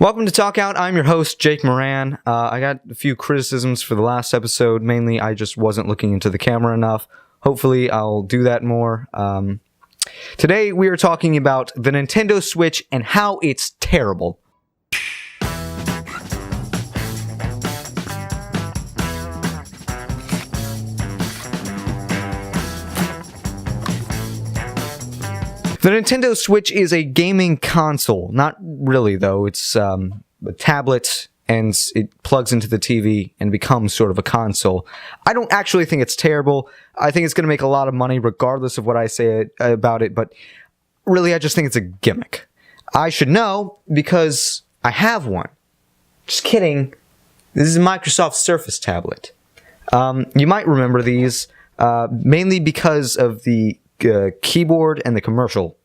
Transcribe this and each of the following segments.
Welcome to Talk Out. I'm your host, Jake Moran. I got a few criticisms for the last episode. Mainly, I just wasn't looking into the camera enough. Hopefully, I'll do that more. Today, we are talking about the Nintendo Switch and how it's terrible. The Nintendo Switch is a gaming console. Not really, though. It's a tablet, and it plugs into the TV and becomes sort of a console. I don't actually think it's terrible. I think it's going to make a lot of money regardless of what I say about it, but really, I just think it's a gimmick. I should know because I have one. Just kidding. This is a Microsoft Surface tablet. You might remember these mainly because of the keyboard and the commercial.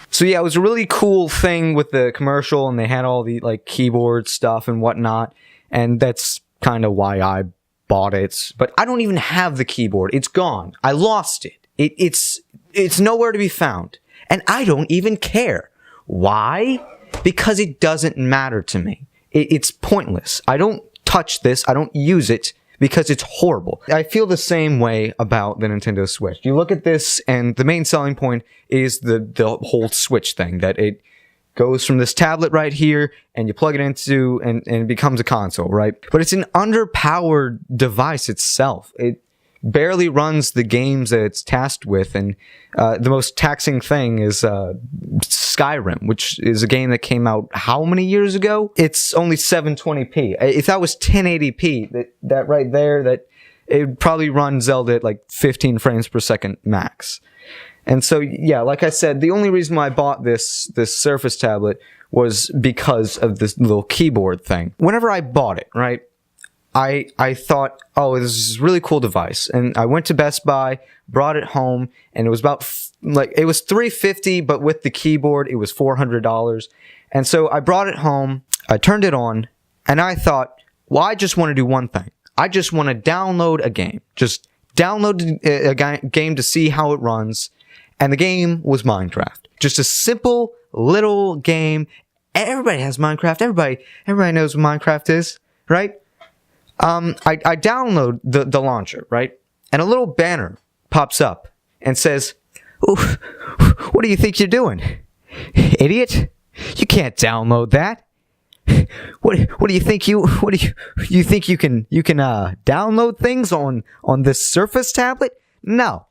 So yeah, it was a really cool thing with the commercial, and they had all the like keyboard stuff and whatnot, and that's kind of why I bought it. But I don't even have the keyboard; it's gone. I lost it. It's nowhere to be found, and I don't even care. Why? Because it doesn't matter to me. It's pointless. I don't touch this. I don't use it. Because it's horrible. I feel the same way about the Nintendo Switch. You look at this, and the main selling point is the whole Switch thing, that it goes from this tablet right here, and you plug it into, and it becomes a console, right? But it's an underpowered device itself. It barely runs the games that it's tasked with, and the most taxing thing is Skyrim, which is a game that came out how many years ago? It's only 720p. If that was 1080p, that right there, that it would probably run Zelda at like 15 frames per second max. And so, yeah, like I said, the only reason why I bought this Surface tablet was because of this little keyboard thing. Whenever I bought it, right, I thought, oh, this is a really cool device. And I went to Best Buy, brought it home, and it was about, it was $350, but with the keyboard, it was $400. And so I brought it home, I turned it on, and I thought, well, I just want to do one thing. I just want to download a game. Just download a game to see how it runs. And the game was Minecraft. Just a simple little game. Everybody has Minecraft. Everybody knows what Minecraft is, right? I download the launcher, right? And a little banner pops up and says, "Ooh, what do you think you're doing? Idiot? You can't download that. What do you think you think you can download things on this Surface tablet? No."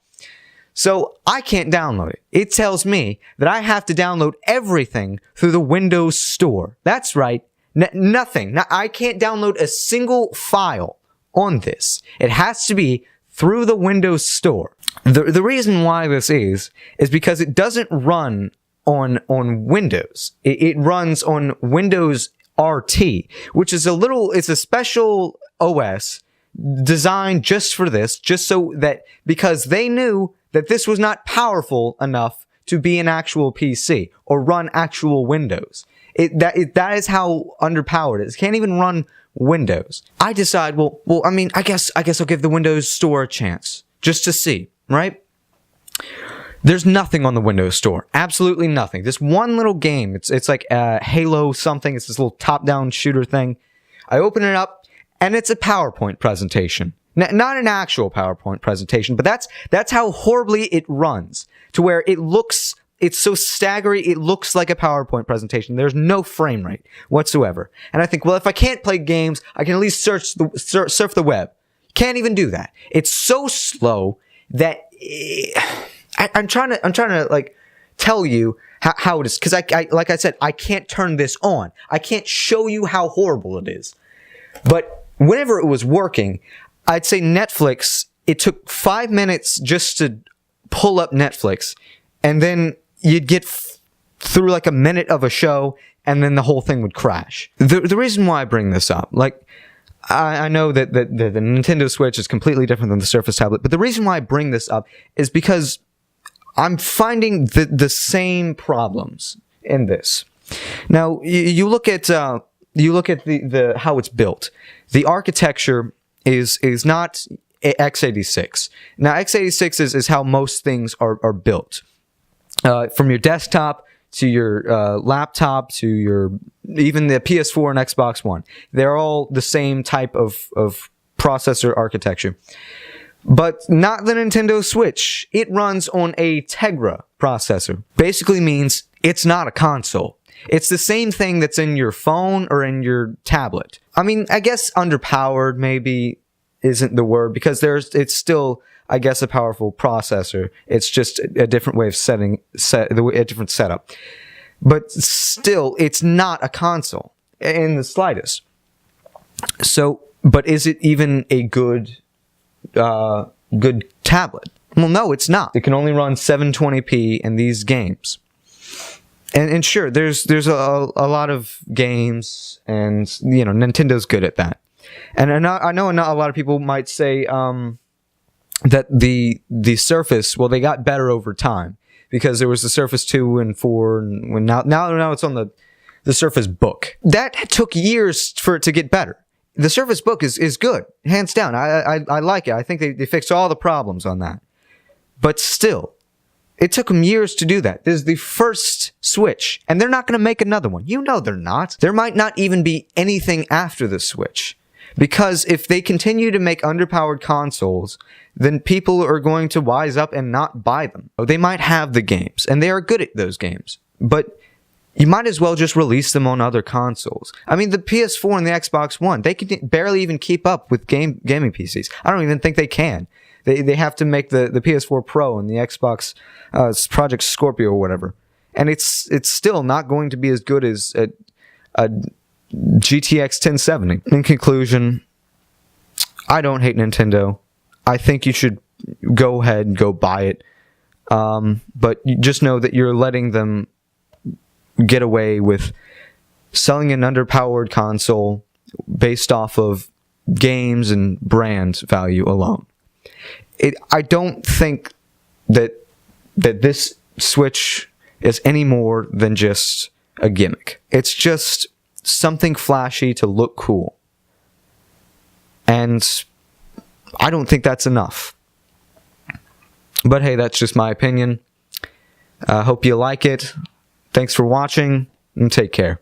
So I can't download it. It tells me that I have to download everything through the Windows Store. That's right. Nothing. I can't download a single file on this. It has to be through the Windows Store. The reason why this is because it doesn't run on Windows. It runs on Windows RT, which is it's a special OS designed just for this, just so that, because they knew that this was not powerful enough to be an actual PC or run actual Windows. That is how underpowered it is. It can't even run Windows. I decide, well, I mean, I guess I'll give the Windows Store a chance, just to see, right? There's nothing on the Windows Store. Absolutely nothing. This one little game, it's like Halo something. It's this little top-down shooter thing. I open it up, and it's a PowerPoint presentation. Not an actual PowerPoint presentation, but that's how horribly it runs, to where it's so staggery, it looks like a PowerPoint presentation. There's no frame rate whatsoever. And I think, well, if I can't play games, I can at least surf the web. Can't even do that. It's so slow that I'm trying to like tell you how it is, because I like I said, I can't turn this on. I can't show you how horrible it is. But whenever it was working, I'd say Netflix, it took 5 minutes just to pull up Netflix, and then you'd get through like a minute of a show, and then the whole thing would crash. The reason why I bring this up, like, I know that the Nintendo Switch is completely different than the Surface tablet, but the reason why I bring this up is because I'm finding the same problems in this. Now, you look at the how it's built. The architecture is not x86. Now, x86 is how most things are built. From your desktop to your laptop to your even the PS4 and Xbox One, they're all the same type of processor architecture. But not the Nintendo Switch. It runs on a Tegra processor. Basically means it's not a console. It's the same thing that's in your phone or in your tablet. I mean, I guess underpowered maybe isn't the word, because it's still, I guess, a powerful processor. It's just a different way of a different setup. But still, it's not a console in the slightest. So, but is it even a good tablet? Well, no, it's not. It can only run 720p in these games. And sure, there's a lot of games, and Nintendo's good at that. And I know not a lot of people might say that the Surface, well, they got better over time, because there was the Surface 2 and 4, and when now it's on the Surface Book. That took years for it to get better. The Surface Book is good, hands down. I like it. I think they fixed all the problems on that. But still, it took them years to do that. This is the first Switch, and they're not going to make another one. You know they're not. There might not even be anything after the Switch. Because if they continue to make underpowered consoles, then people are going to wise up and not buy them. They might have the games, and they are good at those games, but you might as well just release them on other consoles. I mean, the PS4 and the Xbox One, they can barely even keep up with gaming PCs. I don't even think they can. They have to make the PS4 Pro and the Xbox Project Scorpio or whatever. And it's still not going to be as good as a GTX 1070. In conclusion, I don't hate Nintendo. I think you should go ahead and go buy it. But you just know that you're letting them get away with selling an underpowered console based off of games and brand value alone. I don't think that this Switch is any more than just a gimmick. It's just something flashy to look cool. And I don't think that's enough. But hey, that's just my opinion. Hope you like it. Thanks for watching, and take care.